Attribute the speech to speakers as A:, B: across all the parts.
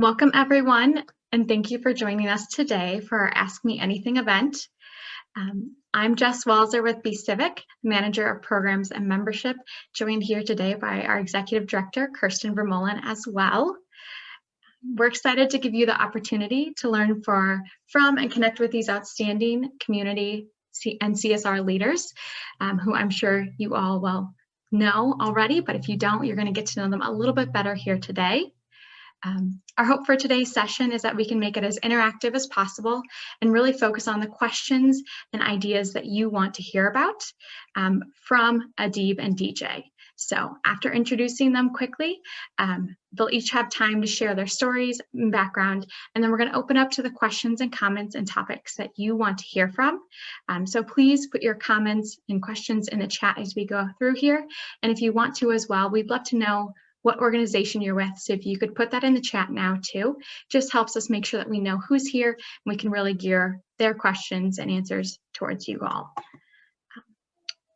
A: Welcome everyone, and thank you for joining us today for our Ask Me Anything event. I'm Jess Walzer with CIVIC, Manager of Programs and Membership, joined here today by our Executive Director, Kirsten Vermeulen, as well. We're excited to give you the opportunity to learn from and connect with these outstanding community and CSR leaders, who I'm sure you all will know already, but if you don't, you're going to get to know them a little bit better here today. Our hope for today's session is that we can make it as interactive as possible and really focus on the questions and ideas that you want to hear about from Adeeb and DJ. So after introducing them quickly, they'll each have time to share their stories and background, and then we're going to open up to the questions and comments and topics that you want to hear from. So please put your comments and questions in the chat as we go through here. And if you want to as well, we'd love to know what organization you're with. So if you could put that in the chat now too, just helps us make sure that we know who's here and we can really gear their questions and answers towards you all.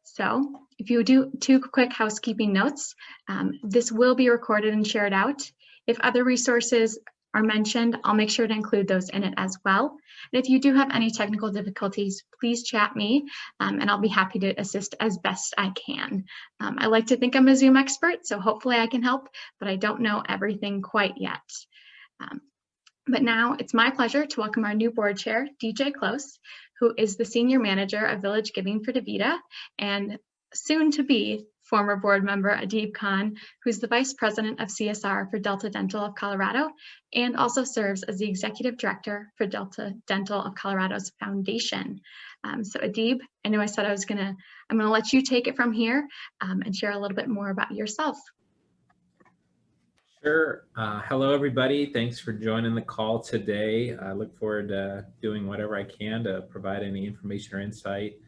A: So if you do 2 quick housekeeping notes, this will be recorded and shared out. If other resources are mentioned, I'll make sure to include those in it as well. And if you do have any technical difficulties, please chat me and I'll be happy to assist as best I can. I like to think I'm a Zoom expert, so hopefully I can help, but I don't know everything quite yet. But now it's my pleasure to welcome our new board chair, DJ Close, who is the Senior Manager of Village Giving for DaVita, and soon to be former board member Adeeb Khan, who's the Vice President of CSR for Delta Dental of Colorado, and also serves as the Executive Director for Delta Dental of Colorado's Foundation. So Adeeb, I know I said I'm gonna let you take it from here and share a little bit more about yourself.
B: Sure. Hello, everybody. Thanks for joining the call today. I look forward to doing whatever I can to provide any information or insight.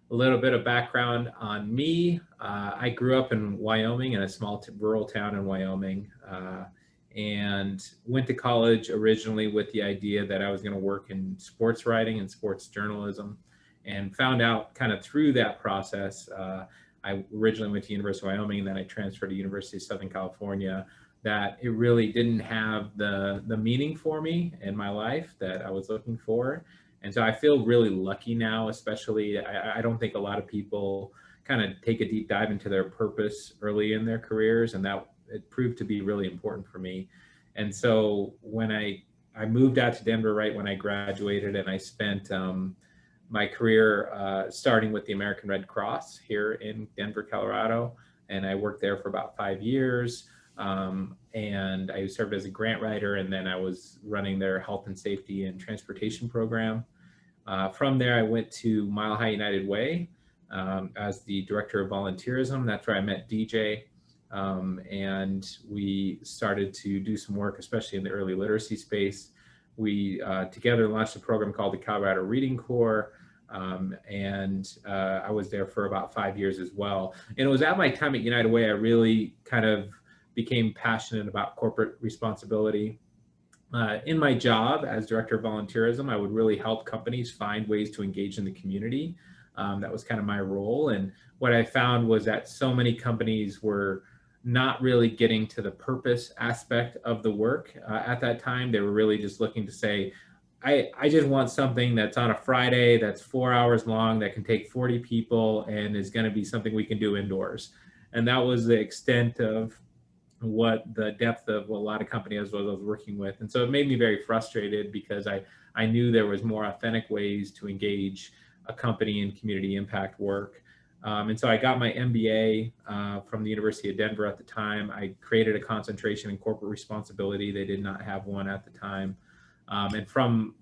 B: A little bit of background on me. I grew up in Wyoming, in a small rural town in Wyoming, and went to college originally with the idea that I was going to work in sports writing and sports journalism, and found out kind of through that process. I originally went to University of Wyoming, and then I transferred to University of Southern California, that it really didn't have the meaning for me in my life that I was looking for. And so I feel really lucky now, especially. I don't think a lot of people kind of take a deep dive into their purpose early in their careers, and that it proved to be really important for me. And so when I moved out to Denver right when I graduated, and I spent my career starting with the American Red Cross here in Denver, Colorado, and I worked there for about 5 years. And I served as a grant writer, and then I was running their health and safety and transportation program. From there, I went to Mile High United Way as the director of volunteerism. That's where I met DJ, and we started to do some work, especially in the early literacy space. We together launched a program called the Colorado Reading Corps, and I was there for about 5 years as well. And it was at my time at United Way I really kind of became passionate about corporate responsibility. In my job as director of volunteerism, I would really help companies find ways to engage in the community. That was kind of my role. And what I found was that so many companies were not really getting to the purpose aspect of the work at that time. They were really just looking to say, I just want something that's on a Friday, that's 4 hours long, that can take 40 people, and is going to be something we can do indoors. And that was the extent of what the depth of what a lot of companies I was working with. And so it made me very frustrated, because I knew there was more authentic ways to engage a company in community impact work. And so I got my MBA from the University of Denver at the time. I created a concentration in corporate responsibility. They did not have one at the time. And from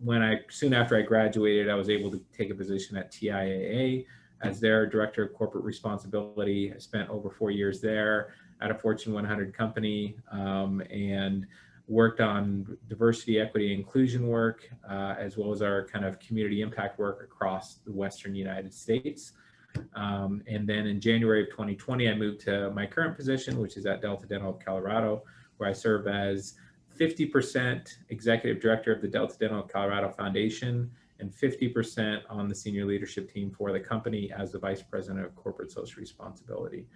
B: soon after I graduated, I was able to take a position at TIAA as their director of corporate responsibility. I spent over 4 years there at a Fortune 100 company, and worked on diversity, equity, inclusion work, as well as our kind of community impact work across the Western United States. And then in January of 2020, I moved to my current position, which is at Delta Dental of Colorado, where I serve as 50% executive director of the Delta Dental of Colorado Foundation and 50% on the senior leadership team for the company as the vice president of corporate social responsibility.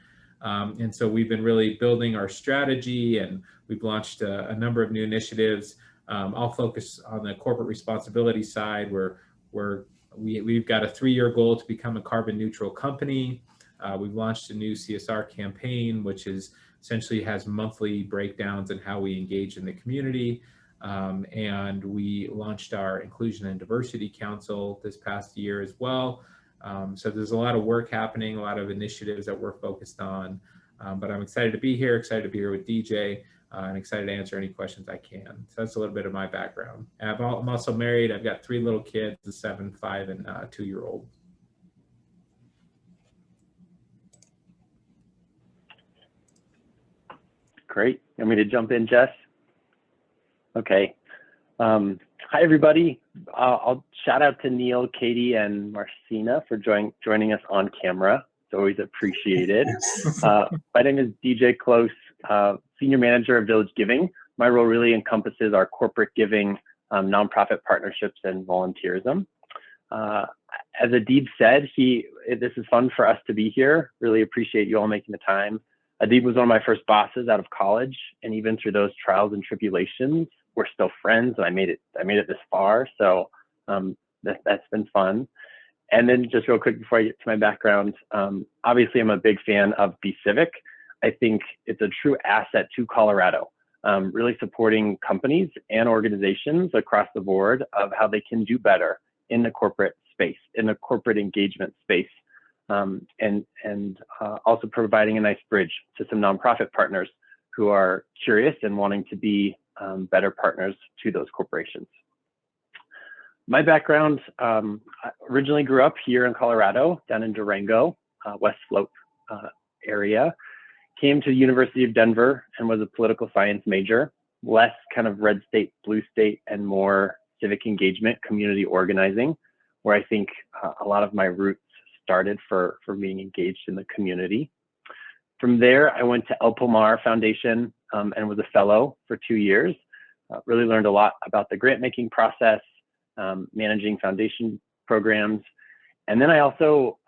B: And so we've been really building our strategy, and we've launched a number of new initiatives. I'll focus on the corporate responsibility side, where we've got a 3-year goal to become a carbon neutral company. We've launched a new CSR campaign, which is essentially has monthly breakdowns in how we engage in the community. And we launched our Inclusion and Diversity Council this past year as well. So there's a lot of work happening, a lot of initiatives that we're focused on. But I'm excited to be here with DJ, and excited to answer any questions I can. So that's a little bit of my background. I'm also married. I've got 3 little kids, a 7, 5, and 2-year-old.
C: Great. You want me to jump in, Jess? Okay. Hi, everybody. I'll shout out to Neil, Katie, and Marcina for joining us on camera. It's always appreciated. My name is DJ Close, Senior Manager of Village Giving. My role really encompasses our corporate giving, nonprofit partnerships, and volunteerism. As Adeeb said, this is fun for us to be here. Really appreciate you all making the time. Adeeb was one of my first bosses out of college, and even through those trials and tribulations, we're still friends, and I made it this far. So that's been fun. And then just real quick before I get to my background, obviously I'm a big fan of CIVIC. I think it's a true asset to Colorado, really supporting companies and organizations across the board of how they can do better in the corporate space, in the corporate engagement space, and also providing a nice bridge to some nonprofit partners who are curious and wanting to be better partners to those corporations. My background, I originally grew up here in Colorado, down in Durango, West Slope area. Came to the University of Denver and was a political science major, less kind of red state, blue state, and more civic engagement, community organizing, where I think a lot of my roots started for being engaged in the community. From there, I went to El Pomar Foundation and was a fellow for 2 years. Really learned a lot about the grant making process, managing foundation programs. And then I also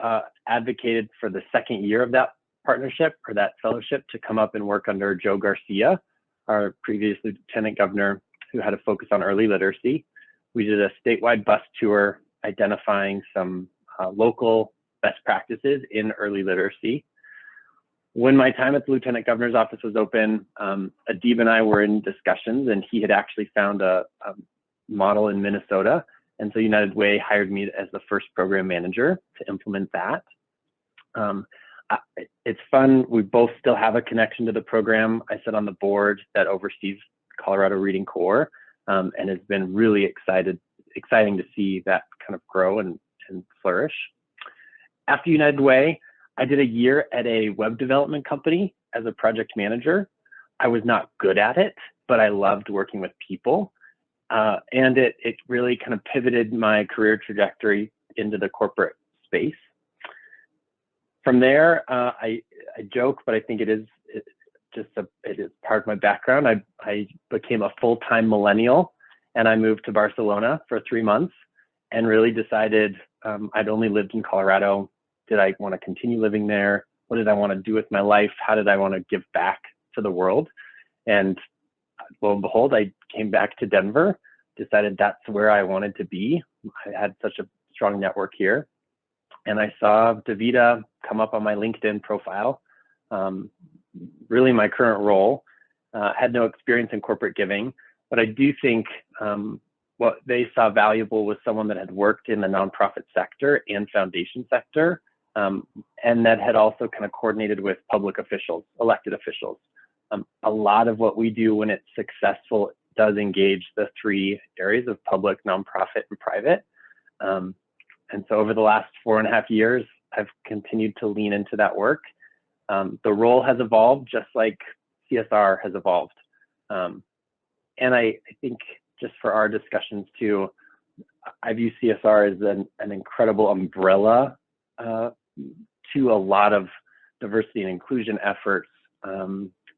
C: advocated for the second year of that partnership or that fellowship to come up and work under Joe Garcia, our previous lieutenant governor, who had a focus on early literacy. We did a statewide bus tour identifying some local best practices in early literacy. When my time at the lieutenant governor's office was open, Adeeb and I were in discussions, and he had actually found a model in Minnesota. And so United Way hired me as the first program manager to implement that. It's fun. We both still have a connection to the program. I sit on the board that oversees Colorado Reading Corps, and it's been really exciting to see that kind of grow and flourish. After United Way, I did a year at a web development company as a project manager. I was not good at it, but I loved working with people. And it really kind of pivoted my career trajectory into the corporate space. From there, I joke, but I think it is part of my background. I became a full-time millennial, and I moved to Barcelona for 3 months and really decided I'd only lived in Colorado. Did I want to continue living there? What did I want to do with my life? How did I want to give back to the world? And lo and behold, I came back to Denver, decided that's where I wanted to be. I had such a strong network here. And I saw DaVita come up on my LinkedIn profile. Really my current role. Had no experience in corporate giving, but I do think what they saw valuable was someone that had worked in the nonprofit sector and foundation sector, and that had also kind of coordinated with public officials, elected officials. A lot of what we do when it's successful does engage the 3 areas of public, nonprofit, and private. And so over the last 4.5 years, I've continued to lean into that work. The role has evolved just like CSR has evolved. And I think just for our discussions too, I view CSR as an incredible umbrella to a lot of diversity and inclusion efforts,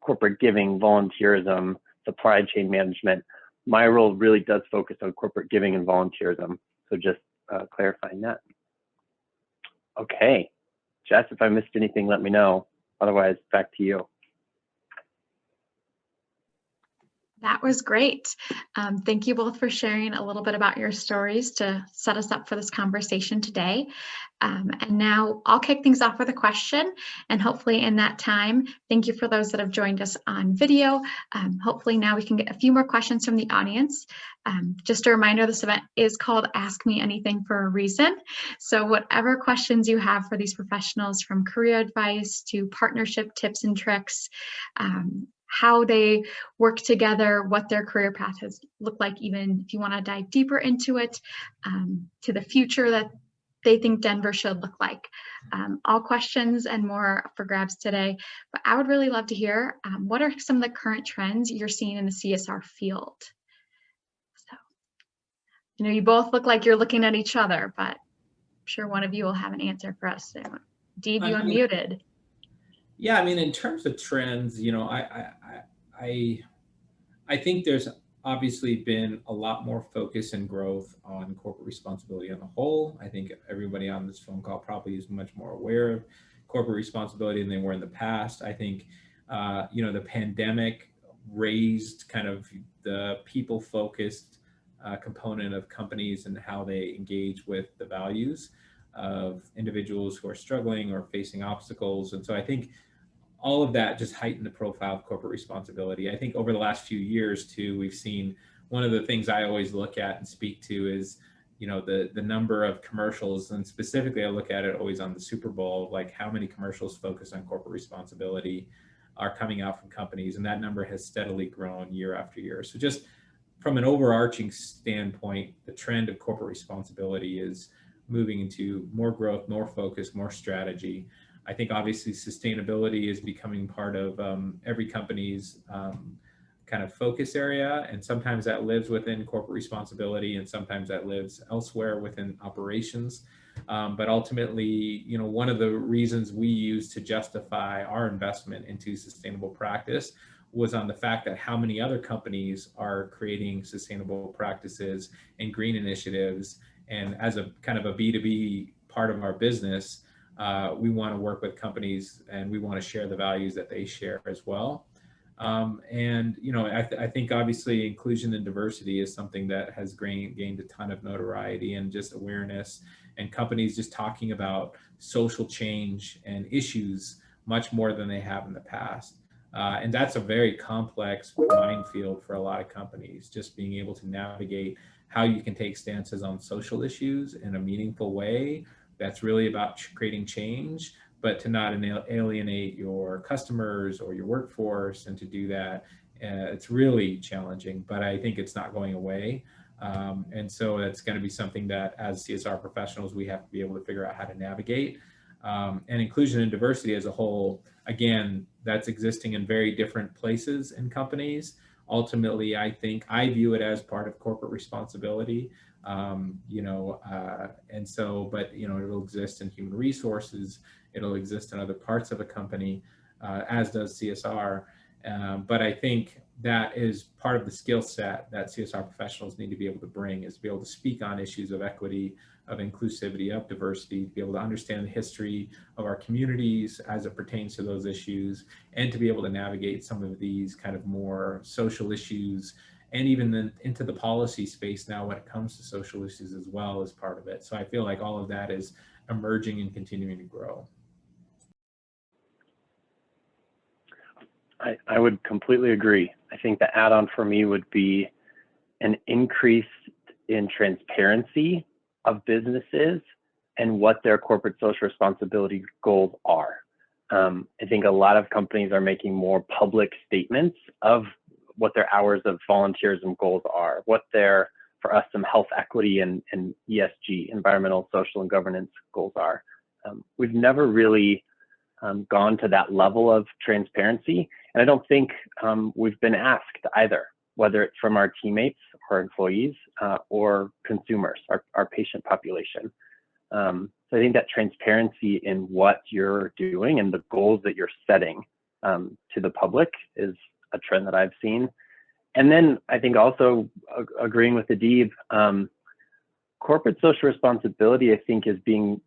C: corporate giving, volunteerism, supply chain management. My role really does focus on corporate giving and volunteerism. So just clarifying that. Okay, Jess, if I missed anything, let me know. otherwise, back to you.
A: That was great. Thank you both for sharing a little bit about your stories to set us up for this conversation today. And now I'll kick things off with a question, and hopefully in that time, thank you for those that have joined us on video. Hopefully now we can get a few more questions from the audience. Just a reminder, this event is called Ask Me Anything for a reason. So whatever questions you have for these professionals, from career advice to partnership tips and tricks, how they work together, what their career path has looked like, even if you want to dive deeper into it, to the future that they think Denver should look like. All questions and more for grabs today. But I would really love to hear, what are some of the current trends you're seeing in the CSR field? So, you both look like you're looking at each other, but I'm sure one of you will have an answer for us. So, Adeeb, you unmuted.
B: Yeah, I mean, in terms of trends, I think there's obviously been a lot more focus and growth on corporate responsibility on the whole. I think everybody on this phone call probably is much more aware of corporate responsibility than they were in the past. I think, the pandemic raised kind of the people-focused component of companies and how they engage with the values of individuals who are struggling or facing obstacles. And so I think all of that just heightened the profile of corporate responsibility. I think over the last few years too, we've seen, one of the things I always look at and speak to is, the number of commercials, and specifically I look at it always on the Super Bowl, like how many commercials focused on corporate responsibility are coming out from companies. And that number has steadily grown year after year. So just from an overarching standpoint, the trend of corporate responsibility is moving into more growth, more focus, more strategy. I think obviously sustainability is becoming part of every company's kind of focus area. And sometimes that lives within corporate responsibility and sometimes that lives elsewhere within operations. But ultimately, one of the reasons we use to justify our investment into sustainable practice was on the fact that how many other companies are creating sustainable practices and green initiatives. And as a kind of a B2B part of our business, we want to work with companies and we want to share the values that they share as well. I think obviously inclusion and diversity is something that has gained a ton of notoriety and just awareness, and companies just talking about social change and issues much more than they have in the past. And that's a very complex minefield for a lot of companies, just being able to navigate how you can take stances on social issues in a meaningful way that's really about creating change, but to not alienate your customers or your workforce. And to do that, it's really challenging, but I think it's not going away. And so that's going to be something that as CSR professionals, we have to be able to figure out how to navigate. And inclusion and diversity as a whole, again, that's existing in very different places in companies. Ultimately, I think I view it as part of corporate responsibility. And so, but, it'll exist in human resources, it'll exist in other parts of a company, as does CSR. But I think that is part of the skill set that CSR professionals need to be able to bring, is to be able to speak on issues of equity, of inclusivity, of diversity, to be able to understand the history of our communities as it pertains to those issues, and to be able to navigate some of these kind of more social issues, and even then into the policy space now when it comes to social issues as well as part of it. So I feel like all of that is emerging and continuing to grow.
C: I would completely agree. I think the add-on for me would be an increase in transparency of businesses and what their corporate social responsibility goals are. I think a lot of companies are making more public statements of what their hours of volunteerism goals are, what their, for us, some health equity and ESG, environmental, social, and governance goals are. We've never really gone to that level of transparency. And I don't think we've been asked either, whether it's from our teammates or employees or consumers, our patient population. So I think that transparency in what you're doing and the goals that you're setting to the public is a trend that I've seen. And then I think also agreeing with Adeeb, corporate social responsibility, I think, is being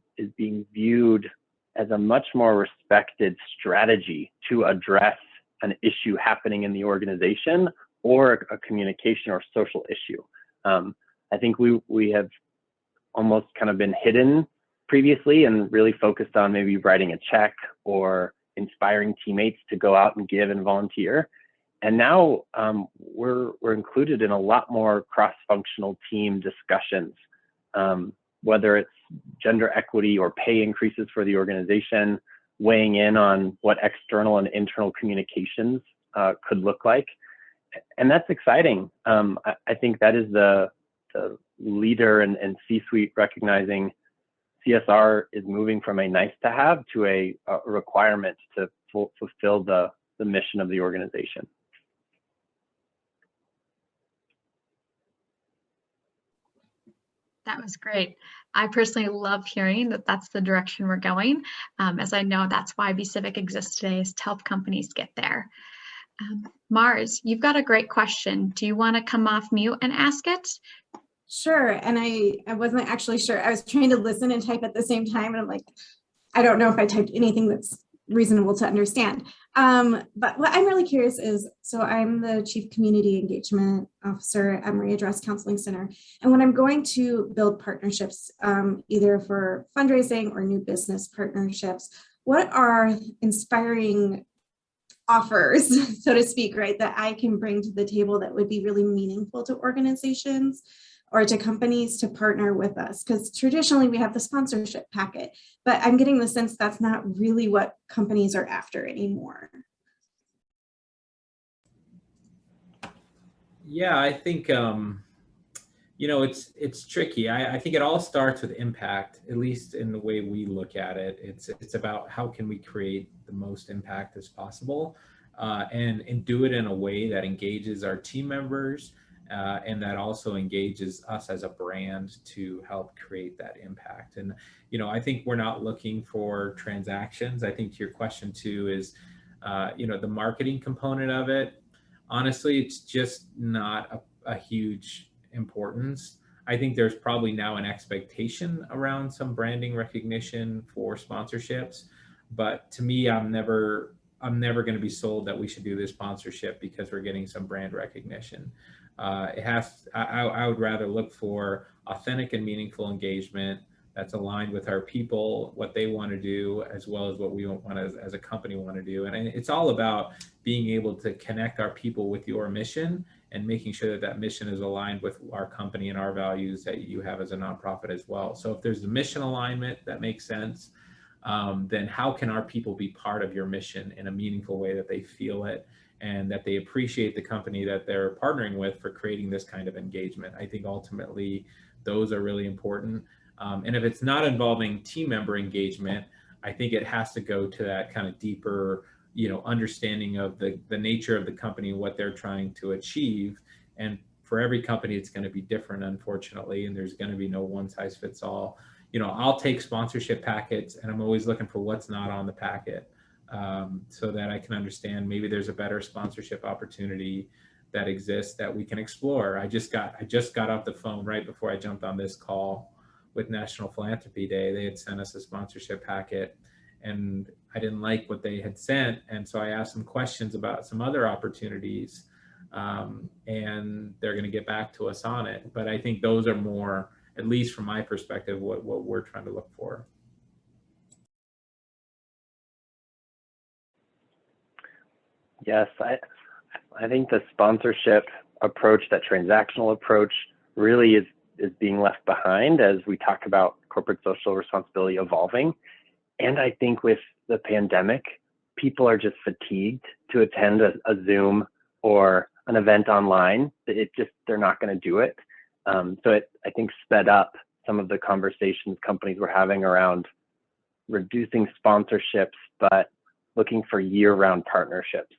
C: viewed as a much more respected strategy to address an issue happening in the organization or a communication or social issue. I think we have almost kind of been hidden previously and really focused on maybe writing a check or inspiring teammates to go out and give and volunteer. And now we're included in a lot more cross-functional team discussions, whether it's gender equity or pay increases for the organization, weighing in on what external and internal communications could look like. And that's exciting. I think that is the leader and C-suite recognizing CSR is moving from a nice to have to a requirement to fulfill the mission of the organization.
A: That was great. I personally love hearing that that's the direction we're going, as I know that's why BCIVIC exists today, is to help companies get there. Mars, you've got a great question. Do you want to come off mute and ask it?
D: Sure. And I wasn't actually sure. I was trying to listen and type at the same time. And I'm like, I don't know if I typed anything that's reasonable to understand. But what I'm really curious is, so I'm the Chief Community Engagement Officer at Maria Dress Counseling Center. And when I'm going to build partnerships, either for fundraising or new business partnerships, what are inspiring offers, so to speak, right, that I can bring to the table that would be really meaningful to organizations or to companies to partner with us? Because traditionally we have the sponsorship packet, but I'm getting the sense that's not really what companies are after anymore.
B: Yeah, I think, you know, it's tricky. I think it all starts with impact, at least in the way we look at it. It's about how can we create the most impact as possible, and do it in a way that engages our team members, and that also engages us as a brand to help create that impact. And, you know, I think we're not looking for transactions. I think your question too is, you know, the marketing component of it. Honestly, it's just not a huge importance. I think there's probably now an expectation around some branding recognition for sponsorships, but to me, I'm never going to be sold that we should do this sponsorship because we're getting some brand recognition. I would rather look for authentic and meaningful engagement that's aligned with our people, what they want to do, as well as what we want as a company want to do. And it's all about being able to connect our people with your mission and making sure that that mission is aligned with our company and our values that you have as a nonprofit as well. So if there's a mission alignment that makes sense, then how can our people be part of your mission in a meaningful way that they feel it and that they appreciate the company that they're partnering with for creating this kind of engagement? I think ultimately those are really important. And if it's not involving team member engagement, I think it has to go to that kind of deeper, you know, understanding of the nature of the company and what they're trying to achieve. And for every company, it's going to be different, unfortunately, and there's going to be no one size fits all. You know, I'll take sponsorship packets, and I'm always looking for what's not on the packet, so that I can understand maybe there's a better sponsorship opportunity that exists that we can explore. I just got off the phone right before I jumped on this call with National Philanthropy Day. They had sent us a sponsorship packet and I didn't like what they had sent. And so I asked some questions about some other opportunities, and they're going to get back to us on it. But I think those are more, at least from my perspective, what we're trying to look for.
C: Yes, I think the sponsorship approach, that transactional approach, really is being left behind as we talk about corporate social responsibility evolving. And I think with the pandemic, people are just fatigued to attend a Zoom or an event online. They're not going to do it. So it, I think, sped up some of the conversations companies were having around reducing sponsorships, but looking for year-round partnerships.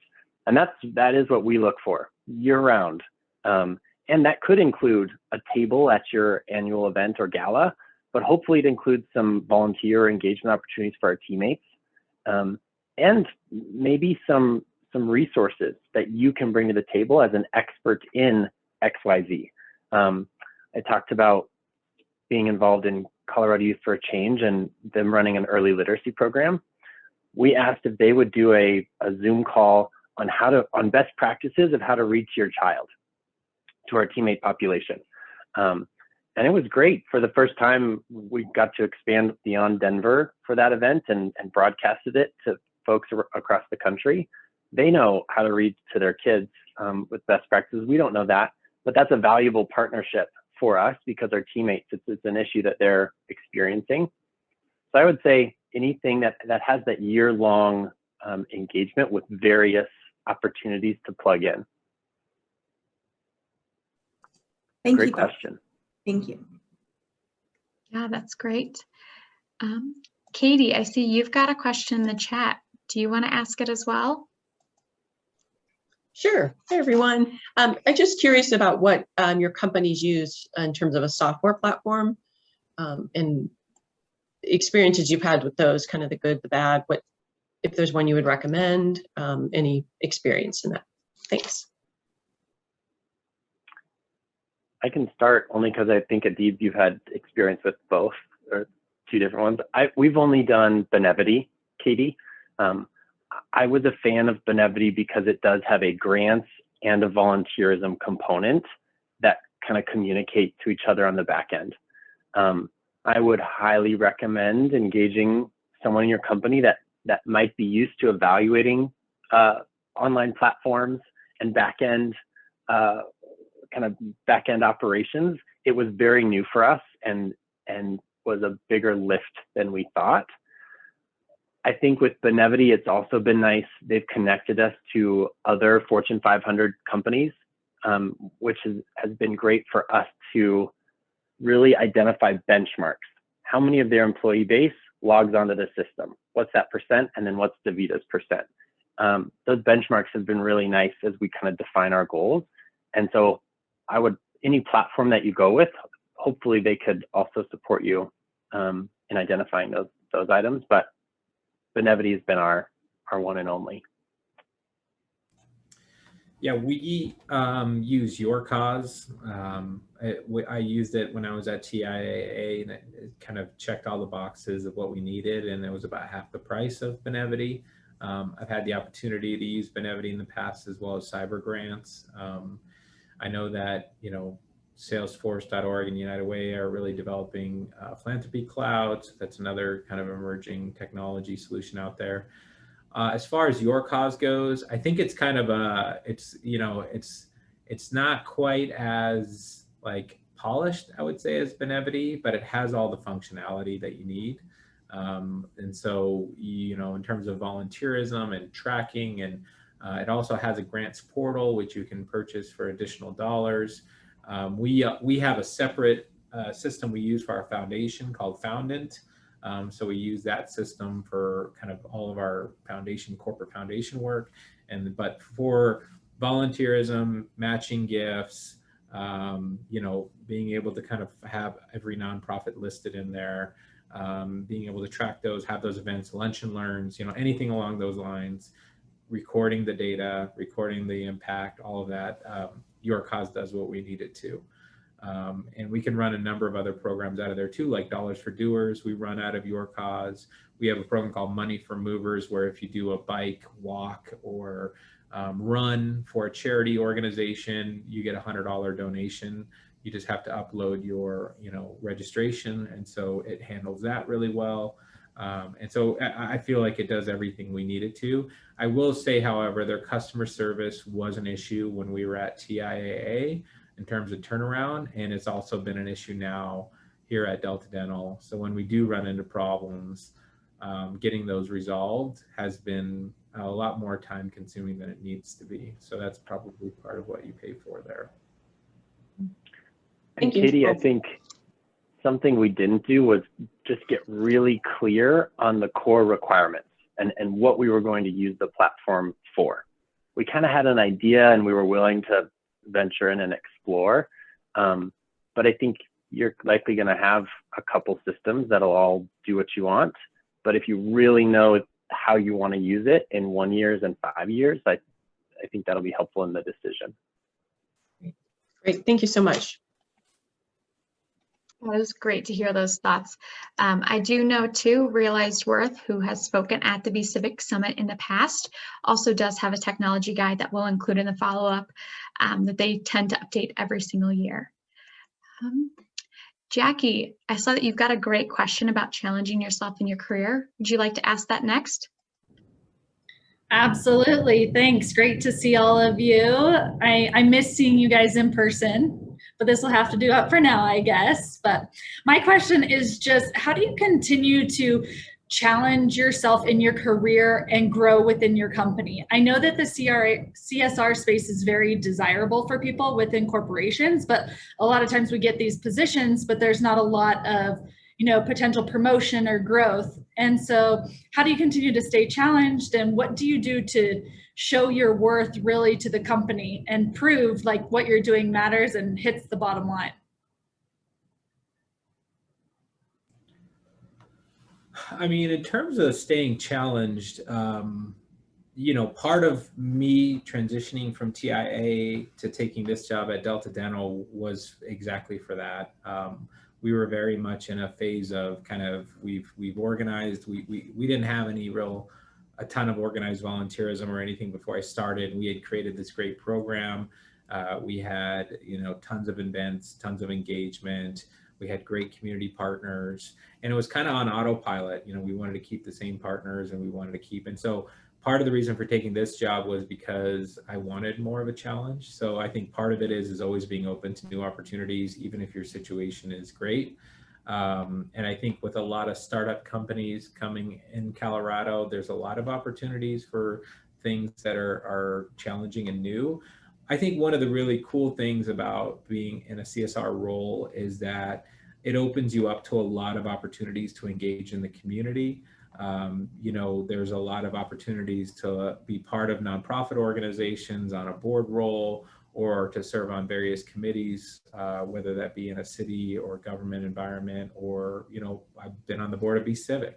C: And that is what we look for, year-round. And that could include a table at your annual event or gala, but hopefully it includes some volunteer engagement opportunities for our teammates, and maybe some resources that you can bring to the table as an expert in XYZ. I talked about being involved in Colorado Youth for a Change and them running an early literacy program, we asked if they would do a Zoom call on best practices of how to reach your child to our teammate population. And it was great. For the first time, we got to expand beyond Denver for that event and broadcasted it to folks across the country. They know how to read to their kids with best practices. We don't know that, but that's a valuable partnership for us because our teammates, it's an issue that they're experiencing. So I would say anything that has that year-long engagement with various opportunities to plug in.
D: Thank
C: Great
D: you.
C: question.
D: Thank you.
A: Yeah, that's great. Katie, I see you've got a question in the chat. Do you want to ask it as well?
E: Sure. Hey, everyone. I'm just curious about what your companies use in terms of a software platform and experiences you've had with those, kind of the good, the bad, what, if there's one you would recommend, any experience in that. Thanks.
C: I can start only because I think, Adeeb, you've had experience with both or two different ones. We've only done Benevity, Katie. I was a fan of Benevity because it does have a grants and a volunteerism component that kind of communicate to each other on the back end. I would highly recommend engaging someone in your company that might be used to evaluating online platforms and back-end operations. It was very new for us and was a bigger lift than we thought. I think with Benevity, it's also been nice. They've connected us to other Fortune 500 companies, which has been great for us to really identify benchmarks. How many of their employee base logs onto the system? What's that percent? And then what's DaVita's percent? Those benchmarks have been really nice as we kind of define our goals. And so any platform that you go with, hopefully they could also support you in identifying those items. But Benevity has been our one and only.
B: Yeah, we use Your Cause. I used it when I was at TIAA, and it kind of checked all the boxes of what we needed, and it was about half the price of Benevity. I've had the opportunity to use Benevity in the past as well as cyber grants. I know that, Salesforce.org and United Way are really developing philanthropy clouds. That's another kind of emerging technology solution out there. As far as Your Cause goes, I think it's kind of it's not quite as polished, I would say, as Benevity, but it has all the functionality that you need. And so, in terms of volunteerism and tracking, and it also has a grants portal, which you can purchase for additional dollars. We have a separate system we use for our foundation called Foundant. So we use that system for kind of all of our corporate foundation work. But for volunteerism, matching gifts, being able to kind of have every nonprofit listed in there, being able to track those, have those events, lunch and learns, anything along those lines, recording the data, recording the impact, all of that, Your Cause does what we need it to. And we can run a number of other programs out of there too, like Dollars for Doers, we run out of Your Cause. We have a program called Money for Movers, where if you do a bike, walk, or run for a charity organization, you get a $100 donation. You just have to upload your, registration. And so it handles that really well. And so I feel like it does everything we need it to. I will say, however, their customer service was an issue when we were at TIAA in terms of turnaround, and it's also been an issue now here at Delta Dental. So when we do run into problems, getting those resolved has been a lot more time consuming than it needs to be. So that's probably part of what you pay for there.
C: And Katie, I think something we didn't do was just get really clear on the core requirements and what we were going to use the platform for. We kind of had an idea and we were willing to venture in and explore. But I think you're likely going to have a couple systems that'll all do what you want. But if you really know how you want to use it in 1 year and 5 years, I think that'll be helpful in the decision.
E: Great, thank you so much.
A: That is great to hear those thoughts. I do know too, Realized Worth, who has spoken at the CIVIC Summit in the past, also does have a technology guide that we'll include in the follow-up that they tend to update every single year. Jackie, I saw that you've got a great question about challenging yourself in your career. Would you like to ask that next?
F: Absolutely. Thanks. Great to see all of you. I miss seeing you guys in person, but this will have to do up for now, I guess. But my question is just, how do you continue to challenge yourself in your career and grow within your company? I know that the CSR space is very desirable for people within corporations, but a lot of times we get these positions, but there's not a lot of, potential promotion or growth. And so how do you continue to stay challenged, and what do you do to show your worth really to the company and prove like what you're doing matters and hits the bottom line?
B: I mean, in terms of staying challenged, part of me transitioning from TIA to taking this job at Delta Dental was exactly for that. We were very much in a phase of kind of we've organized. We didn't have a ton of organized volunteerism or anything before I started. We had created this great program. We had tons of events, tons of engagement. We had great community partners, and it was kind of on autopilot. We wanted to keep the same partners, and we wanted to keep. And so part of the reason for taking this job was because I wanted more of a challenge. So I think part of it is always being open to new opportunities, even if your situation is great. And I think with a lot of startup companies coming in Colorado, there's a lot of opportunities for things that are challenging and new. I think one of the really cool things about being in a CSR role is that it opens you up to a lot of opportunities to engage in the community. There's a lot of opportunities to be part of nonprofit organizations on a board role, or to serve on various committees, whether that be in a city or government environment, or, I've been on the board of CIVIC.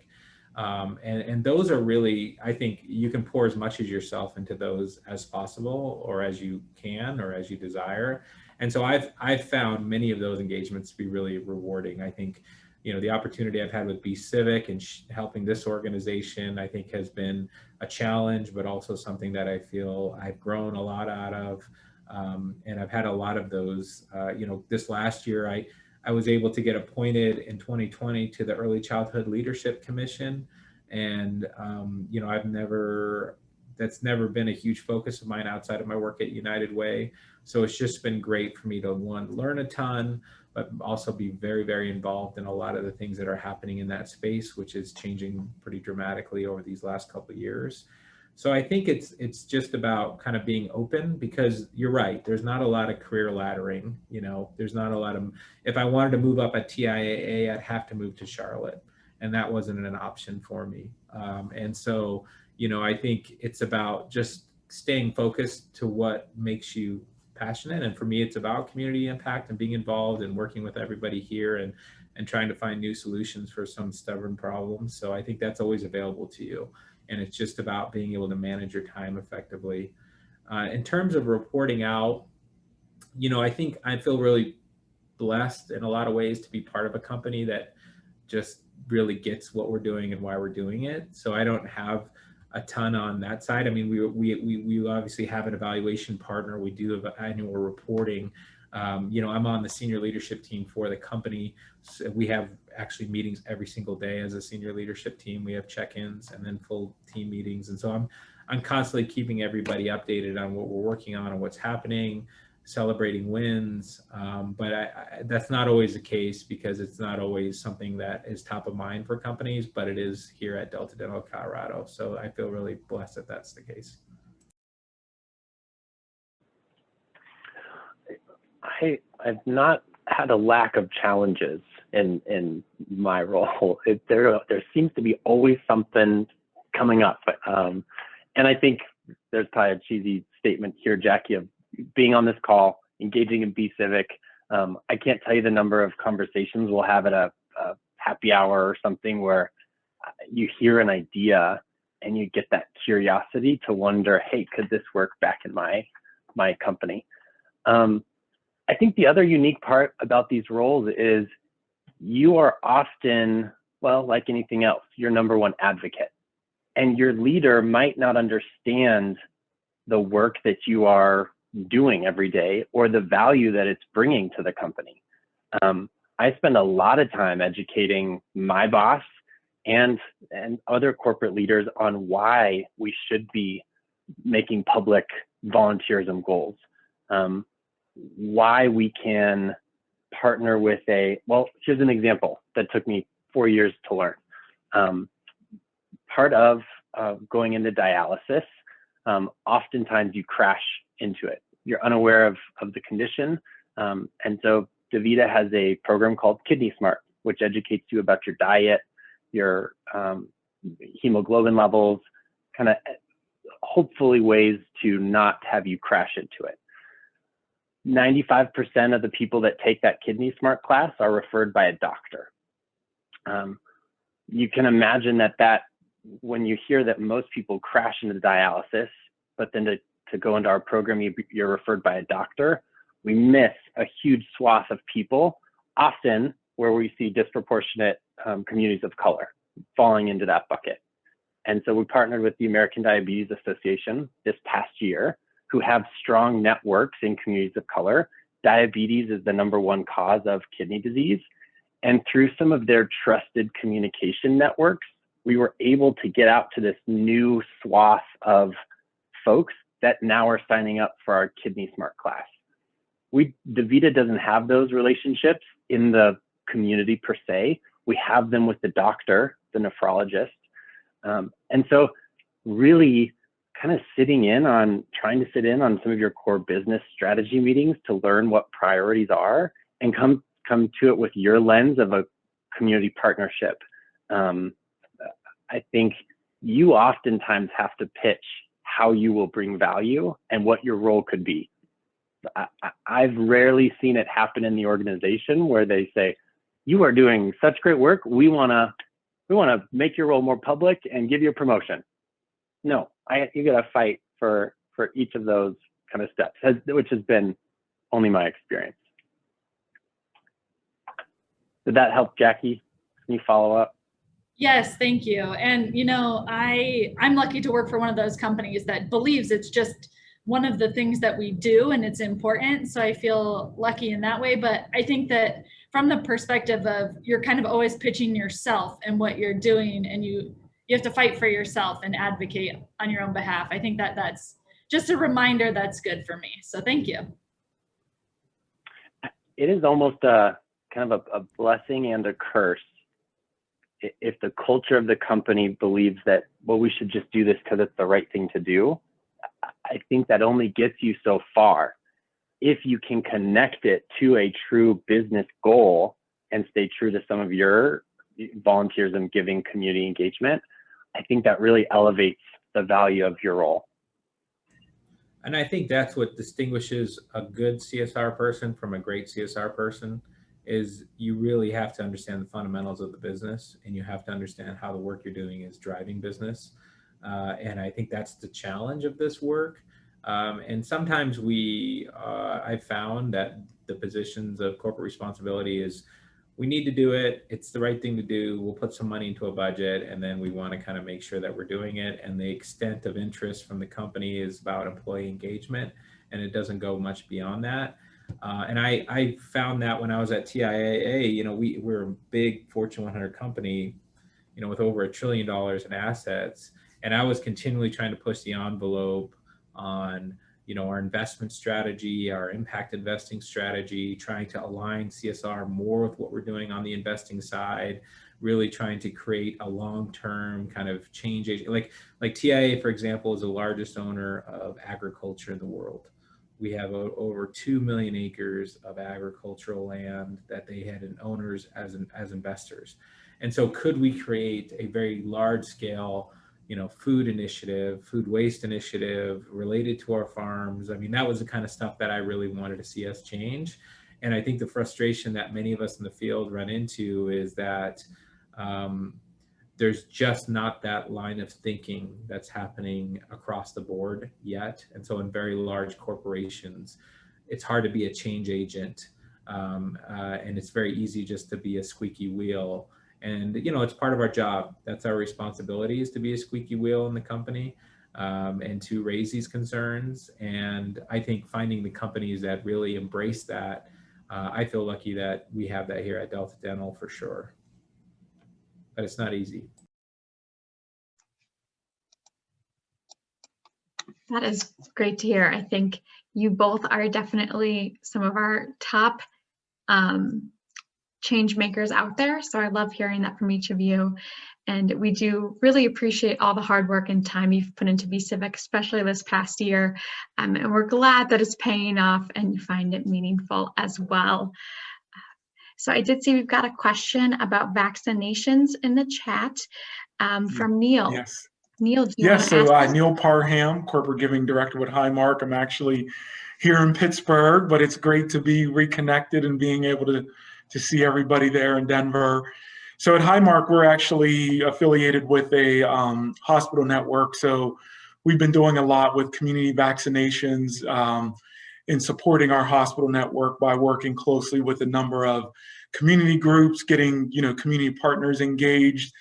B: And those are really, I think you can pour as much as yourself into those as possible, or as you can, or as you desire. And so I've found many of those engagements to be really rewarding. I think, the opportunity I've had with CIVIC and helping this organization, I think has been a challenge, but also something that I feel I've grown a lot out of. And I've had a lot of those, this last year, I was able to get appointed in 2020 to the Early Childhood Leadership Commission. And, that's never been a huge focus of mine outside of my work at United Way. So it's just been great for me to learn a ton, but also be very, very involved in a lot of the things that are happening in that space, which is changing pretty dramatically over these last couple of years. So I think it's just about kind of being open, because you're right, there's not a lot of career laddering, there's not a lot of, if I wanted to move up at TIAA, I'd have to move to Charlotte, and that wasn't an option for me. And so, I think it's about just staying focused to what makes you passionate. And for me, it's about community impact and being involved and working with everybody here and trying to find new solutions for some stubborn problems. So I think that's always available to you. And it's just about being able to manage your time effectively. In terms of reporting out, I think I feel really blessed in a lot of ways to be part of a company that just really gets what we're doing and why we're doing it. So I don't have a ton on that side. I mean, we obviously have an evaluation partner. We do have annual reporting. I'm on the senior leadership team for the company. So we have actually meetings every single day as a senior leadership team. We have check-ins and then full team meetings. And so I'm constantly keeping everybody updated on what we're working on and what's happening, celebrating wins. But that's not always the case, because it's not always something that is top of mind for companies, but it is here at Delta Dental Colorado. So I feel really blessed that that's the case.
C: I've not had a lack of challenges in my role. There seems to be always something coming up. And I think there's probably a cheesy statement here, Jackie, of being on this call, engaging in CIVIC. I can't tell you the number of conversations we'll have at a happy hour or something where you hear an idea and you get that curiosity to wonder, hey, could this work back in my company? I think the other unique part about these roles is you are often, well, like anything else, your number one advocate. And your leader might not understand the work that you are doing every day or the value that it's bringing to the company. I spend a lot of time educating my boss and other corporate leaders on why we should be making public volunteerism goals, why we can partner with well, here's an example that took me 4 years to learn. Part of going into dialysis, oftentimes you crash into it. You're unaware of the condition. And so DaVita has a program called Kidney Smart, which educates you about your diet, your hemoglobin levels, kind of hopefully ways to not have you crash into it. 95% of the people that take that Kidney Smart class are referred by a doctor. You can imagine that when you hear that most people crash into dialysis, but then to go into our program, you're referred by a doctor, we miss a huge swath of people, often where we see disproportionate communities of color falling into that bucket. And so we partnered with the American Diabetes Association this past year, who have strong networks in communities of color. Diabetes is the #1 cause of kidney disease. And through some of their trusted communication networks, we were able to get out to this new swath of folks that now are signing up for our Kidney Smart class. DaVita doesn't have those relationships in the community per se. We have them with the doctor, the nephrologist. And so really kind of trying to sit in on some of your core business strategy meetings to learn what priorities are and come to it with your lens of a community partnership. I think you oftentimes have to pitch how you will bring value and what your role could be. I've rarely seen it happen in the organization where they say, you are doing such great work, we want to make your role more public and give you a promotion. No, you got to fight for each of those kind of steps, which has been only my experience. Did that help, Jackie? Can you follow up?
F: Yes, thank you. And I'm lucky to work for one of those companies that believes it's just one of the things that we do and it's important. So I feel lucky in that way. But I think that from the perspective of you're kind of always pitching yourself and what you're doing, and you have to fight for yourself and advocate on your own behalf. I think that's just a reminder that's good for me. So thank you.
C: It is almost a kind of a blessing and a curse if the culture of the company believes that, well, we should just do this because it's the right thing to do. I think that only gets you so far. If you can connect it to a true business goal and stay true to some of your volunteerism, giving, community engagement, I think that really elevates the value of your role.
B: And I think that's what distinguishes a good CSR person from a great CSR person, is you really have to understand the fundamentals of the business, and you have to understand how the work you're doing is driving business. And I think that's the challenge of this work. And sometimes I've found that the positions of corporate responsibility is, we need to do it, it's the right thing to do, we'll put some money into a budget, and then we want to kind of make sure that we're doing it. And the extent of interest from the company is about employee engagement, and it doesn't go much beyond that. And I found that when I was at TIAA, we're a big Fortune 100 company, with over $1 trillion in assets. And I was continually trying to push the envelope on, our investment strategy, our impact investing strategy, trying to align CSR more with what we're doing on the investing side, really trying to create a long-term kind of change. Like TIAA, for example, is the largest owner of agriculture in the world. We have over 2 million acres of agricultural land that they had in owners as investors. And so could we create a very large scale, food initiative, food waste initiative related to our farms? I mean, that was the kind of stuff that I really wanted to see us change. And I think the frustration that many of us in the field run into is that there's just not that line of thinking that's happening across the board yet. And so in very large corporations, it's hard to be a change agent and it's very easy just to be a squeaky wheel. And, you know, it's part of our job. That's our responsibility, is to be a squeaky wheel in the company, and to raise these concerns. And I think finding the companies that really embrace that, I feel lucky that we have that here at Delta Dental for sure. But it's not easy.
A: That is great to hear. I think you both are definitely some of our top change makers out there. So I love hearing that from each of you. And we do really appreciate all the hard work and time you've put into CIVIC, especially this past year. And we're glad that it's paying off and you find it meaningful as well. So I did see we've got a question about vaccinations in the chat from Neil.
G: Yes.
A: Neil, do you
G: Yes,
A: want to ask?
G: so Neil Parham, Corporate Giving Director with Highmark. I'm actually here in Pittsburgh, but it's great to be reconnected and being able to see everybody there in Denver. So at Highmark, we're actually affiliated with a hospital network. So we've been doing a lot with community vaccinations in supporting our hospital network by working closely with a number of community groups, getting, you know, community partners engaged,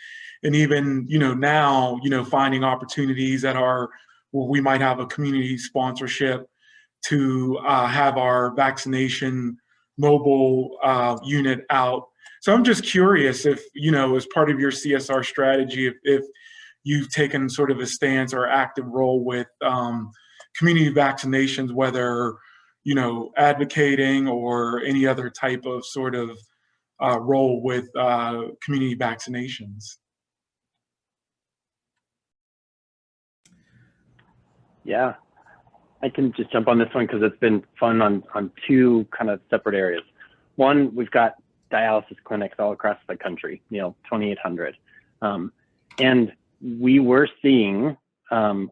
G: and even, you know, now, you know, finding opportunities that are where we might have a community sponsorship to have our vaccination mobile unit out. So I'm just curious if, you know, as part of your CSR strategy, if you've taken sort of a stance or active role with community vaccinations, whether, you know, advocating or any other type of sort of role with community vaccinations.
C: Yeah, I can just jump on this one because it's been fun on two kind of separate areas. One, we've got dialysis clinics all across the country, you know, 2,800. And we were seeing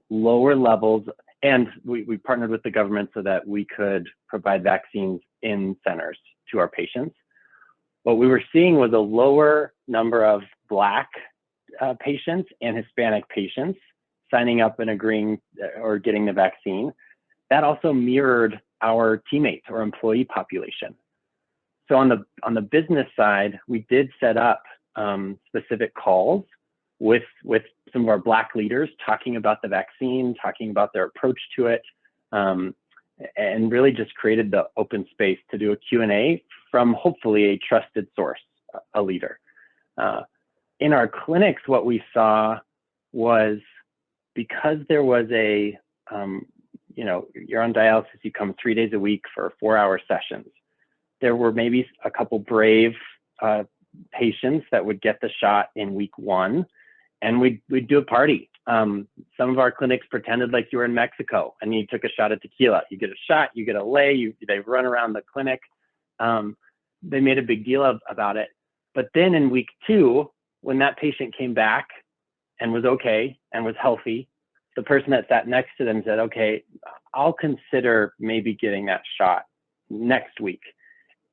C: lower levels, and we partnered with the government so that we could provide vaccines in centers to our patients. What we were seeing was a lower number of Black patients and Hispanic patients signing up and agreeing or getting the vaccine. That also mirrored our teammates or employee population. So on the business side, we did set up specific calls with some of our Black leaders talking about the vaccine, talking about their approach to it, and really just created the open space to do a Q&A from hopefully a trusted source, a leader. In our clinics, what we saw was, because there was a, you know, you're on dialysis, you come 3 days a week for 4-hour sessions. There were maybe a couple brave patients that would get the shot in week 1, and we'd do a party. Some of our clinics pretended like you were in Mexico and you took a shot of tequila. You get a shot, you get a lay, they run around the clinic. They made a big deal about it. But then in week 2, when that patient came back and was okay and was healthy, the person that sat next to them said, okay, I'll consider maybe getting that shot next week.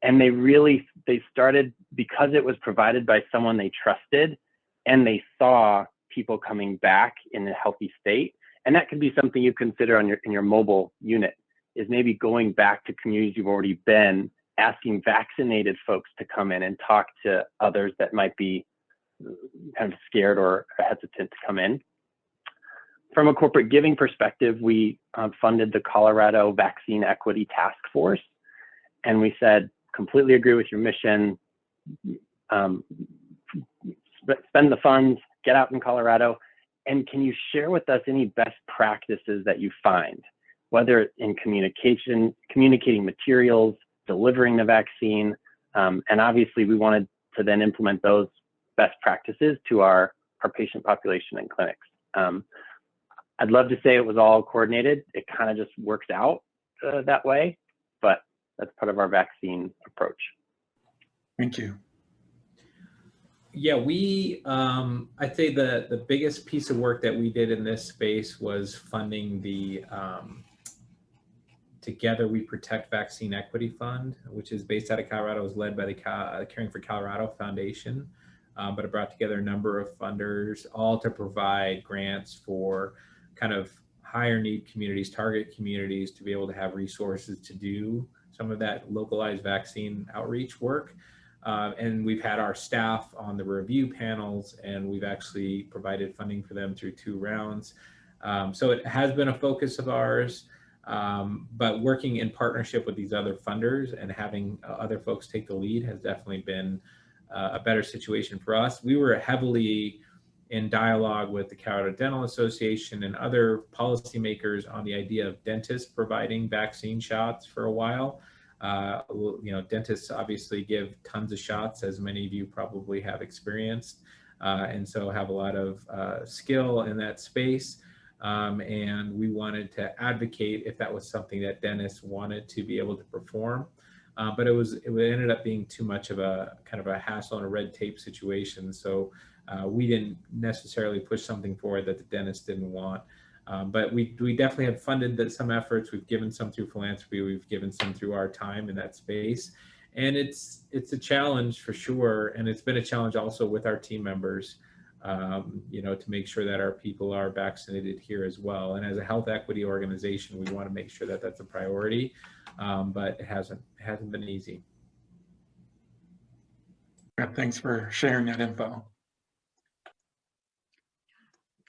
C: And they started, because it was provided by someone they trusted, and they saw people coming back in a healthy state. And that could be something you consider in your mobile unit, is maybe going back to communities you've already been, asking vaccinated folks to come in and talk to others that might be kind of scared or hesitant to come in. From a corporate giving perspective, we funded the Colorado Vaccine Equity Task Force. And we said, completely agree with your mission, spend the funds, get out in Colorado, and can you share with us any best practices that you find, whether in communicating materials, delivering the vaccine, and obviously we wanted to then implement those best practices to our patient population and clinics. I'd love to say it was all coordinated. It kind of just works out that way, but that's part of our vaccine approach.
G: Thank you.
B: Yeah, I'd say the biggest piece of work that we did in this space was funding the Together We Protect Vaccine Equity Fund, which is based out of Colorado. It was led by the Caring for Colorado Foundation, but it brought together a number of funders, all to provide grants for kind of higher need communities, target communities, to be able to have resources to do some of that localized vaccine outreach work. And we've had our staff on the review panels, and we've actually provided funding for them through 2 rounds. So it has been a focus of ours, but working in partnership with these other funders and having other folks take the lead has definitely been a better situation for us. We were heavily in dialogue with the Colorado Dental Association and other policymakers on the idea of dentists providing vaccine shots for a while. Dentists obviously give tons of shots, as many of you probably have experienced, and so have a lot of skill in that space. And we wanted to advocate if that was something that dentists wanted to be able to perform. But it ended up being too much of a kind of a hassle and a red tape situation. So we didn't necessarily push something forward that the dentist didn't want. But we definitely have funded some efforts. We've given some through philanthropy. We've given some through our time in that space. And it's a challenge for sure. And it's been a challenge also with our team members, to make sure that our people are vaccinated here as well. And as a health equity organization, we want to make sure that that's a priority, but it hasn't been easy.
G: Yeah, thanks for sharing that info.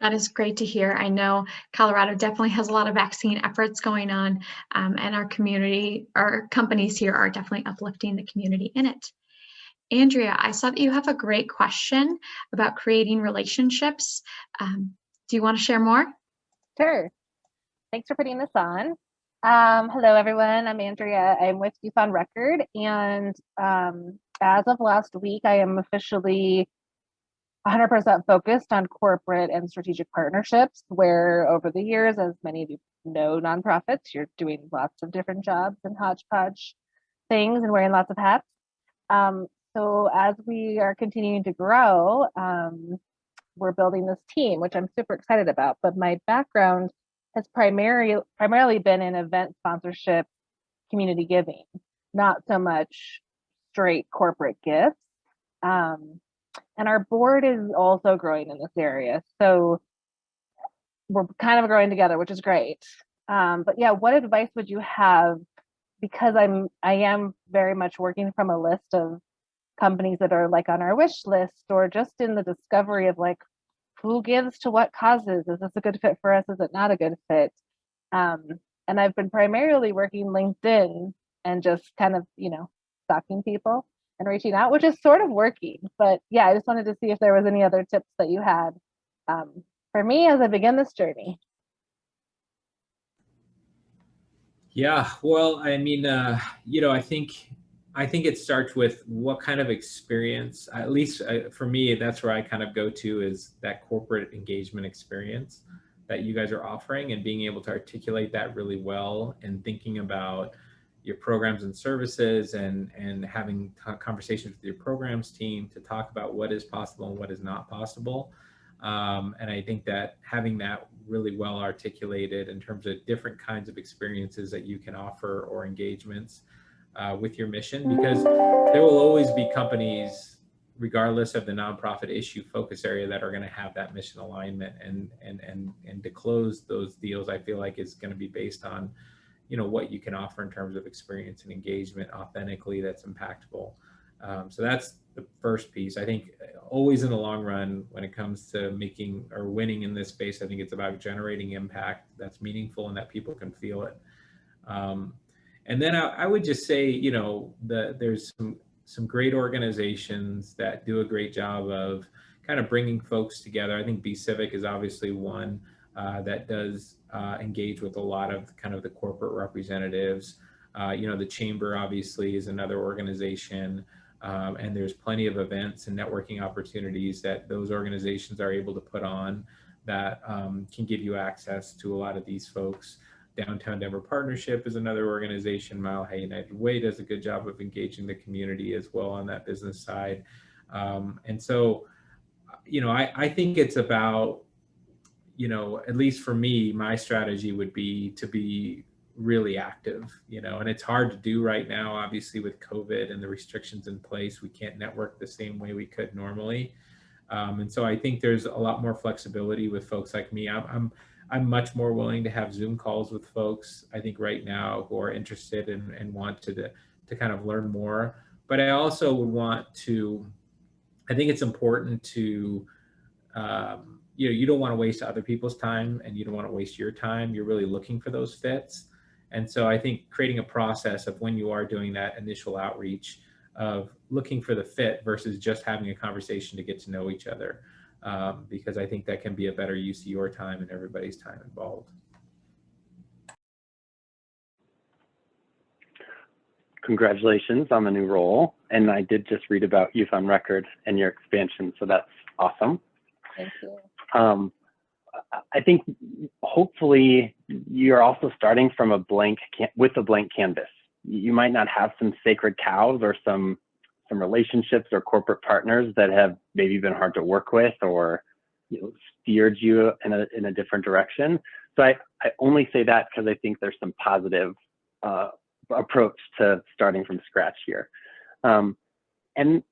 A: That is great to hear. I know Colorado definitely has a lot of vaccine efforts going on, and our companies here are definitely uplifting the community in it. Andrea, I saw that you have a great question about creating relationships. Do you want to share more?
H: Sure. Thanks for putting this on. Hello, everyone. I'm Andrea. I'm with Youth on Record. And as of last week, I am officially 100% focused on corporate and strategic partnerships, where over the years, as many of you know, nonprofits, you're doing lots of different jobs and hodgepodge things and wearing lots of hats. So as we are continuing to grow, we're building this team, which I'm super excited about. But my background has primarily been in event sponsorship, community giving, not so much straight corporate gifts. And our board is also growing in this area. So we're kind of growing together, which is great. But yeah, what advice would you have? Because I am very much working from a list of companies that are like on our wish list, or just in the discovery of like, who gives to what causes? Is this a good fit for us? Is it not a good fit? And I've been primarily working LinkedIn and just kind of, stalking people and reaching out, which is sort of working. But yeah, I just wanted to see if there was any other tips that you had for me as I begin this journey.
B: Yeah, well, I mean, I think it starts with what kind of experience, at least for me, that's where I kind of go to, is that corporate engagement experience that you guys are offering, and being able to articulate that really well, and thinking about your programs and services, and having conversations with your programs team to talk about what is possible and what is not possible. And I think that having that really well articulated in terms of different kinds of experiences that you can offer, or engagements with your mission, because there will always be companies, regardless of the nonprofit issue focus area, that are going to have that mission alignment, and to close those deals, I feel like is going to be based on, what you can offer in terms of experience and engagement authentically that's impactful. So that's the first piece. I think always in the long run, when it comes to making or winning in this space, I think it's about generating impact that's meaningful and that people can feel it. And then I would just say, there's some great organizations that do a great job of kind of bringing folks together. I think CIVIC is obviously one that does engage with a lot of kind of the corporate representatives. The Chamber obviously is another organization, and there's plenty of events and networking opportunities that those organizations are able to put on that can give you access to a lot of these folks. Downtown Denver Partnership is another organization. Mile High United Way does a good job of engaging the community as well on that business side. And so, I think it's about, at least for me, my strategy would be to be really active, and it's hard to do right now, obviously, with COVID and the restrictions in place. We can't network the same way we could normally. And so I think there's a lot more flexibility with folks like me. I'm much more willing to have Zoom calls with folks, I think right now, who are interested and want to kind of learn more. But I also would want to, I think it's important to, you don't want to waste other people's time, and you don't want to waste your time. You're really looking for those fits. And so I think creating a process of when you are doing that initial outreach of looking for the fit versus just having a conversation to get to know each other, because I think that can be a better use of your time and everybody's time involved.
C: Congratulations on the new role. And I did just read about Youth on Record and your expansion, so that's awesome.
H: Thank you.
C: I think hopefully you're also starting from with a blank canvas. You might not have some sacred cows or some relationships or corporate partners that have maybe been hard to work with or steered you in a different direction. So I only say that because I think there's some positive approach to starting from scratch here. And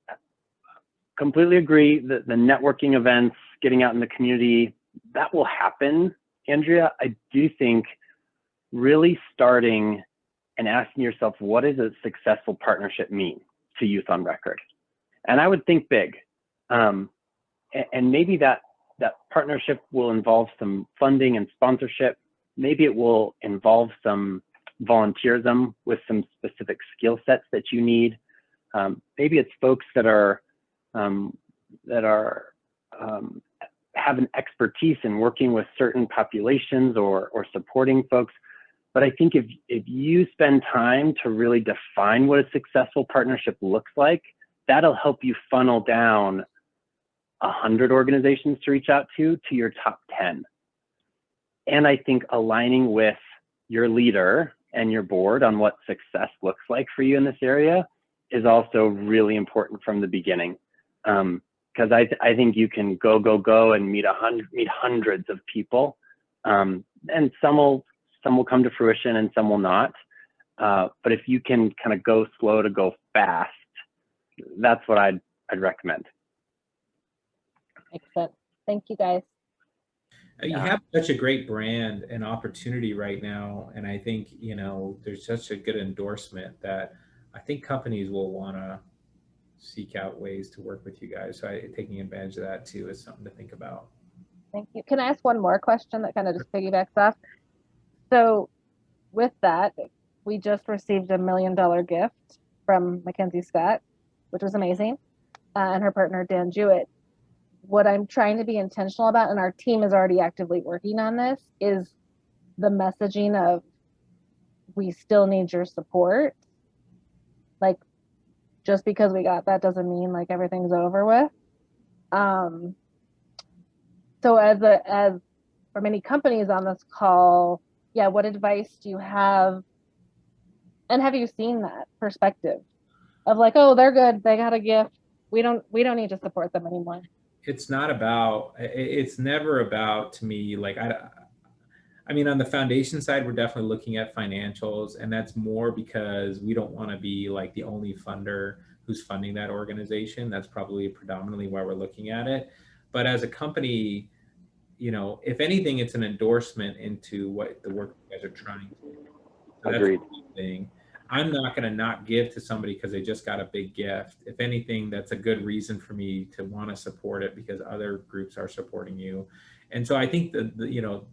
C: completely agree that the networking events, getting out in the community, that will happen, Andrea. I do think really starting and asking yourself, what does a successful partnership mean to Youth on Record? And I would think big. And maybe that partnership will involve some funding and sponsorship. Maybe it will involve some volunteerism with some specific skill sets that you need. Maybe it's folks that have an expertise in working with certain populations or supporting folks. But I think if you spend time to really define what a successful partnership looks like, that'll help you funnel down 100 organizations to reach out to your top 10. And I think aligning with your leader and your board on what success looks like for you in this area is also really important from the beginning. Because I think you can go and meet hundreds of people, and some will come to fruition and some will not. But if you can kind of go slow to go fast, that's what I'd recommend.
H: Makes sense. Thank you, guys.
B: You have such a great brand and opportunity right now, and I think there's such a good endorsement that I think companies will want to seek out ways to work with you guys. So taking advantage of that too is something to think about.
H: Thank you. Can I ask one more question that kind of just piggybacks off? So with that, we just received $1 million gift from Mackenzie Scott, which was amazing, and her partner, Dan Jewett. What I'm trying to be intentional about, and our team is already actively working on this, is the messaging of we still need your support. Like, just because we got that doesn't mean like everything's over with. So as for many companies on this call, yeah, what advice do you have? And have you seen that perspective of like, oh, they're good, they got a gift, we don't need to support them anymore?
B: It's never about, to me, like, I mean, on the foundation side, we're definitely looking at financials, and that's more because we don't want to be like the only funder who's funding that organization. That's probably predominantly why we're looking at it. But as a company, if anything, it's an endorsement into what the work you guys are trying to do. So
C: Agreed.
B: That's the thing. I'm not going to not give to somebody because they just got a big gift. If anything, that's a good reason for me to want to support it because other groups are supporting you. And so I think that,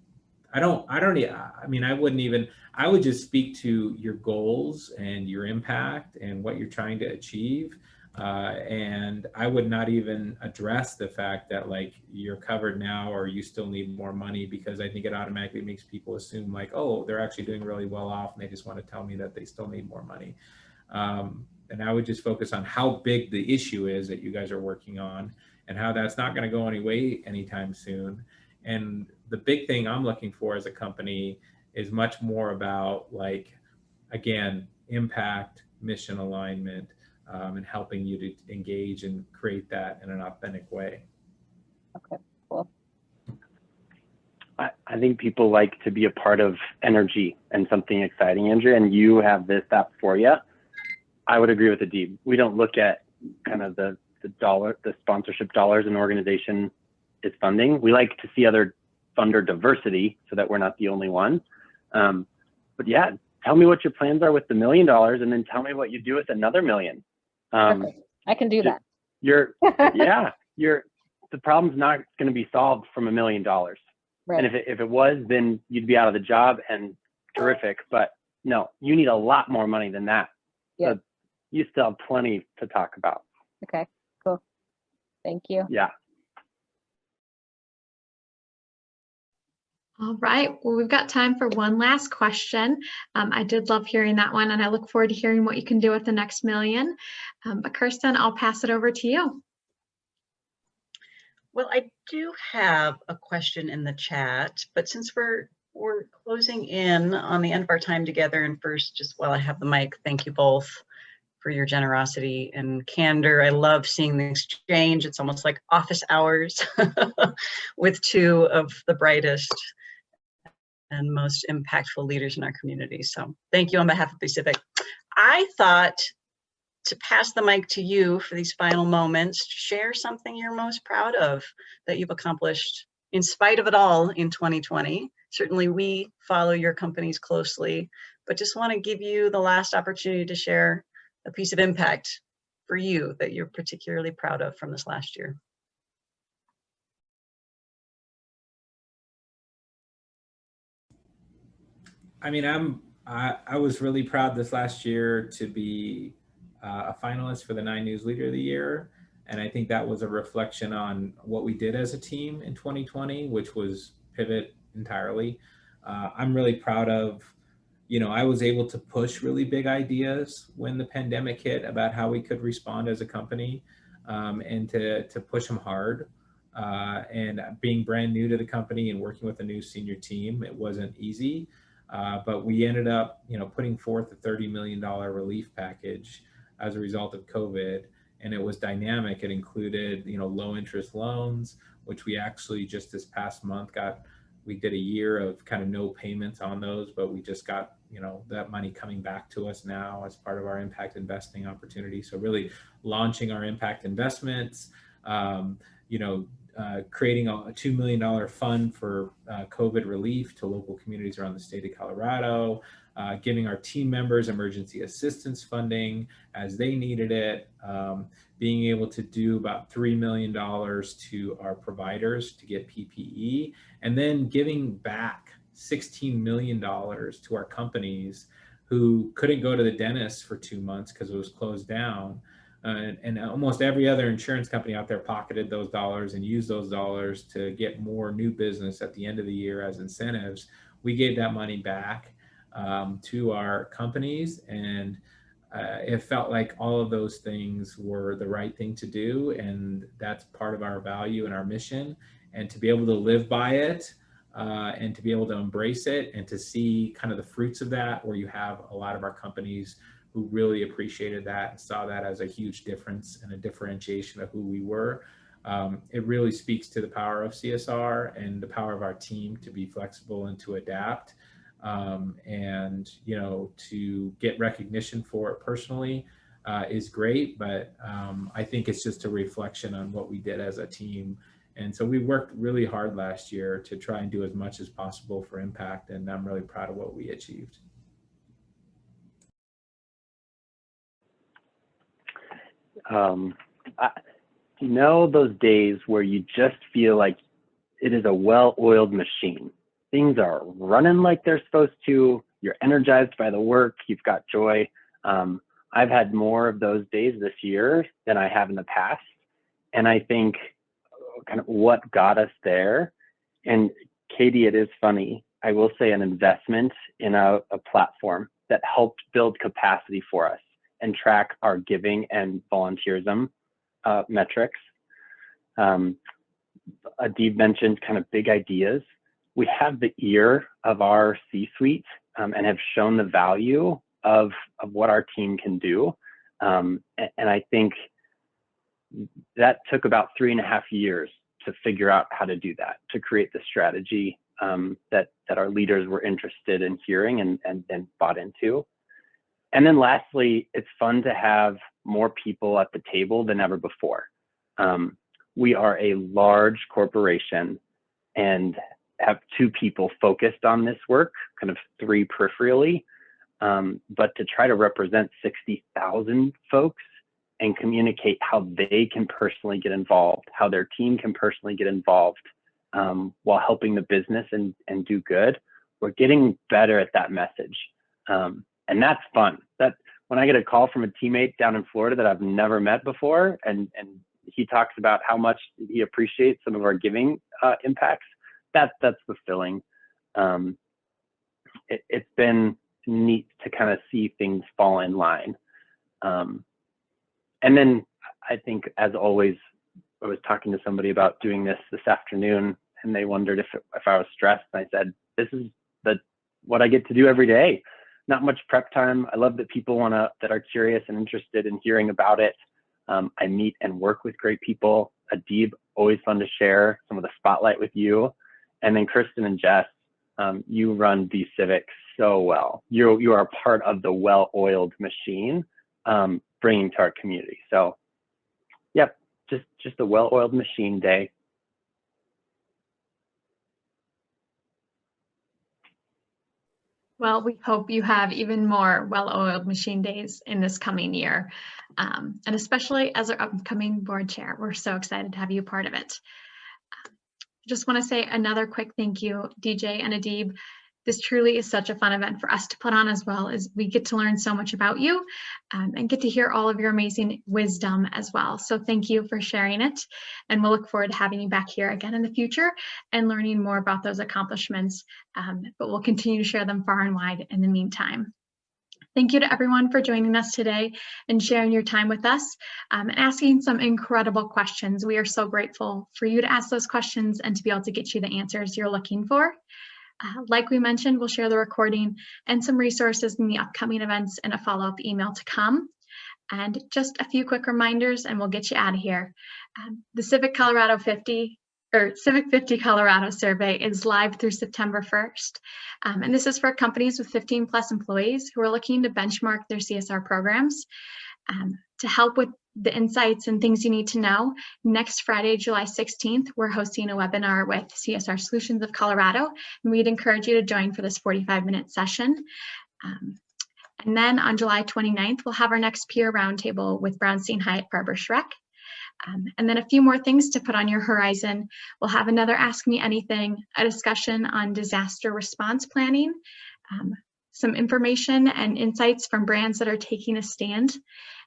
B: I would just speak to your goals and your impact and what you're trying to achieve. And I would not even address the fact that like you're covered now or you still need more money, because I think it automatically makes people assume like, oh, they're actually doing really well off and they just want to tell me that they still need more money. And I would just focus on how big the issue is that you guys are working on and how that's not going to go away anytime soon. And the big thing I'm looking for as a company is much more about, like, again, impact, mission alignment, and helping you to engage and create that in an authentic way.
H: Okay, cool.
C: I think people like to be a part of energy and something exciting, Andrea, and you have that for you. I would agree with Adeeb. We don't look at kind of the sponsorship dollars an organization is funding. We like to see other funder diversity so that we're not the only one. But yeah, tell me what your plans are with the $1 million, and then tell me what you do with another $1 million.
H: Perfect. I can do that.
C: The problem's not going to be solved from $1 million.
H: Right.
C: And if it was, then you'd be out of the job, and terrific. But no, you need a lot more money than that.
H: Yep.
C: So you still have plenty to talk about.
H: Okay, cool. Thank you.
C: Yeah.
A: All right, well, we've got time for one last question. I did love hearing that one, and I look forward to hearing what you can do with the next $1 million. But Kirsten, I'll pass it over to you.
I: Well, I do have a question in the chat, but since we're closing in on the end of our time together, and first, just while I have the mic, thank you both for your generosity and candor. I love seeing the exchange. It's almost like office hours with two of the brightest and most impactful leaders in our community. So thank you on behalf of CIVIC. I thought to pass the mic to you for these final moments, share something you're most proud of that you've accomplished in spite of it all in 2020. Certainly we follow your companies closely, but just want to give you the last opportunity to share a piece of impact for you that you're particularly proud of from this last year.
B: I mean, I was really proud this last year to be a finalist for the 9 News Leader of the Year. And I think that was a reflection on what we did as a team in 2020, which was pivot entirely. I'm really proud of, I was able to push really big ideas when the pandemic hit about how we could respond as a company, and to push them hard. And being brand new to the company and working with a new senior team, it wasn't easy. But we ended up, putting forth a $30 million relief package as a result of COVID. And it was dynamic. It included, low interest loans, which we actually just this past month we did a year of kind of no payments on those, but we just got, that money coming back to us now as part of our impact investing opportunity. So really launching our impact investments, creating a $2 million fund for COVID relief to local communities around the state of Colorado, giving our team members emergency assistance funding as they needed it, being able to do about $3 million to our providers to get PPE, and then giving back $16 million to our companies who couldn't go to the dentist for 2 months because it was closed down. And almost every other insurance company out there pocketed those dollars and used those dollars to get more new business at the end of the year as incentives. We gave that money back to our companies, and it felt like all of those things were the right thing to do, and that's part of our value and our mission. And to be able to live by it, and to be able to embrace it, and to see kind of the fruits of that, where you have a lot of our companies who really appreciated that and saw that as a huge difference and a differentiation of who we were. It really speaks to the power of CSR and the power of our team to be flexible and to adapt. And, to get recognition for it personally is great, but I think it's just a reflection on what we did as a team. And so we worked really hard last year to try and do as much as possible for impact, and I'm really proud of what we achieved.
C: Those days where you just feel like it is a well-oiled machine. Things are running like they're supposed to. You're energized by the work. You've got joy. I've had more of those days this year than I have in the past. And I think kind of what got us there, and Katie, it is funny, I will say an investment in a platform that helped build capacity for us and track our giving and volunteerism metrics. Adeeb mentioned kind of big ideas. We have the ear of our C-suite and have shown the value of what our team can do. And I think that took about 3.5 years to figure out how to do that, to create the strategy that our leaders were interested in hearing and bought into. And then lastly, it's fun to have more people at the table than ever before. We are a large corporation, and have 2 people focused on this work, kind of 3 peripherally, but to try to represent 60,000 folks and communicate how they can personally get involved, how their team can personally get involved while helping the business and do good. We're getting better at that message. And that's fun. That when I get a call from a teammate down in Florida that I've never met before, and he talks about how much he appreciates some of our giving impacts, that's fulfilling. It's been neat to kind of see things fall in line. And then I think, as always, I was talking to somebody about doing this afternoon, and they wondered if I was stressed. And I said, this is what I get to do every day. Not much prep time. I love that people that are curious and interested in hearing about it. I meet and work with great people. Adeeb, always fun to share some of the spotlight with you. And then Kristen and Jess, you run DCIVIC so well. You are part of the well-oiled machine, bringing to our community. So, yep, just a well-oiled machine day.
A: Well, we hope you have even more well-oiled machine days in this coming year. And especially as our upcoming board chair, we're so excited to have you part of it. Just want to say another quick thank you, DJ and Adeeb. This truly is such a fun event for us to put on, as well as we get to learn so much about you and get to hear all of your amazing wisdom as well. So thank you for sharing it. And we'll look forward to having you back here again in the future and learning more about those accomplishments. But we'll continue to share them far and wide in the meantime. Thank you to everyone for joining us today and sharing your time with us and asking some incredible questions. We are so grateful for you to ask those questions and to be able to get you the answers you're looking for. Like we mentioned, we'll share the recording and some resources in the upcoming events and a follow-up email to come. And just a few quick reminders and we'll get you out of here. The Civic 50 Colorado survey is live through September 1st. And this is for companies with 15 plus employees who are looking to benchmark their CSR programs. To help with the insights and things you need to know, next Friday, July 16th, we're hosting a webinar with CSR Solutions of Colorado, and we'd encourage you to join for this 45-minute session. And then on July 29th, we'll have our next peer roundtable with Brownstein Hyatt Barber Schreck. And then a few more things to put on your horizon. We'll have another Ask Me Anything, a discussion on disaster response planning, some information and insights from brands that are taking a stand.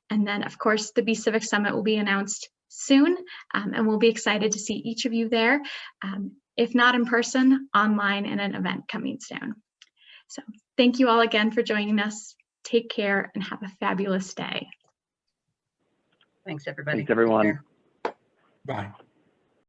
A: And then, of course, the BCIVIC Summit will be announced soon, and we'll be excited to see each of you there, if not in person, online in an event coming soon. So thank you all again for joining us. Take care and have a fabulous day.
I: Thanks, everybody.
C: Thanks, everyone.
G: Bye.